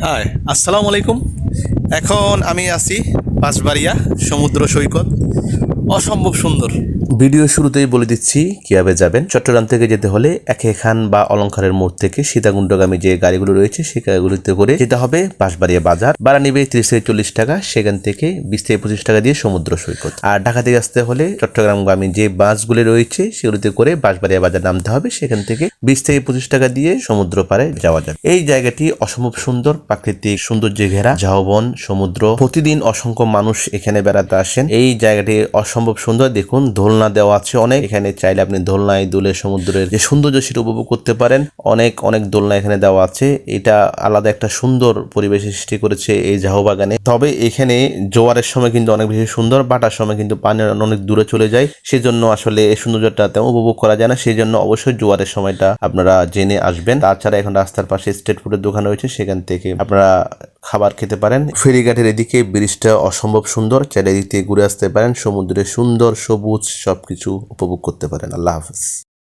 High, আসসালামু আলাইকুম। এখন আমি আছি বাঁশবাড়িয়া সমুদ্র সৈকত। অসম্ভব সুন্দর। ভিডিও শুরুতেই বলে দিচ্ছি কিভাবে যাবেন। চট্টগ্রাম থেকে যেতে হলে একে খান বা অলংকারের মোড় থেকে সীতাকুণ্ডগামী যে গাড়িগুলো রয়েছে সেই গাড়িগুলিতে করে যেতে হবে বাঁশবাড়িয়া বাজার। ভাড়া নিবে 30 থেকে 40 টাকা। সেখান থেকে 20 থেকে 25 টাকা দিয়ে সমুদ্র সৈকত। আর ঢাকা থেকে আসতে হলে চট্টগ্রামগামী যে বাসগুলি রয়েছে সেগুলিতে করে বাঁশবাড়িয়া বাজার নামতে হবে। সেখান থেকে 20 থেকে 25 টাকা দিয়ে সমুদ্র পাড়ে যাওয়া যাবে। এই জায়গাটি অসম্ভব সুন্দর, প্রাকৃতিক সৌন্দর্যে ঘেরা, ঝাউবন, সমুদ্র। প্রতিদিন অসংখ্য মানুষ এখানে বেড়াতে আসেন। এই জায়গাটি অসম্ভব সুন্দর। দেখুন দোলনা দেওয়া আছে অনেক। এখানে চাইলে আপনি দোলনায় দুলে সমুদ্রের যে সৌন্দর্য সেটা উপভোগ করতে পারেন। অনেক অনেক দোলনা এখানে দেওয়া আছে। এটা আলাদা একটা সুন্দর পরিবেশের সৃষ্টি করেছে এই ঝাউ বাগানে। তবে এখানে জোয়ারের সময় কিন্তু অনেক বেশি সুন্দর, বাটার সময় কিন্তু পানি অনেক দূরে চলে যায়। সেজন্য আসলে এই সৌন্দর্যটা তেমন উপভোগ করা যায় না। সেই জন্য অবশ্যই জোয়ারের সময়টা আপনারা জেনে আসবেন। তাছাড়া এখন রাস্তার পাশে স্ট্রিট ফুডের দোকান রয়েছে, সেখান থেকে আপনারা খাবার খেতে পারেন। ফেরিঘাটের এদিকে ব্রিজটা অসম্ভব সুন্দর, চাইলে এদিক থেকে ঘুরে আসতে পারেন। সমুদ্রের সুন্দর সবুজ সবকিছু উপভোগ করতে পারেন। আল্লাহ হাফেজ।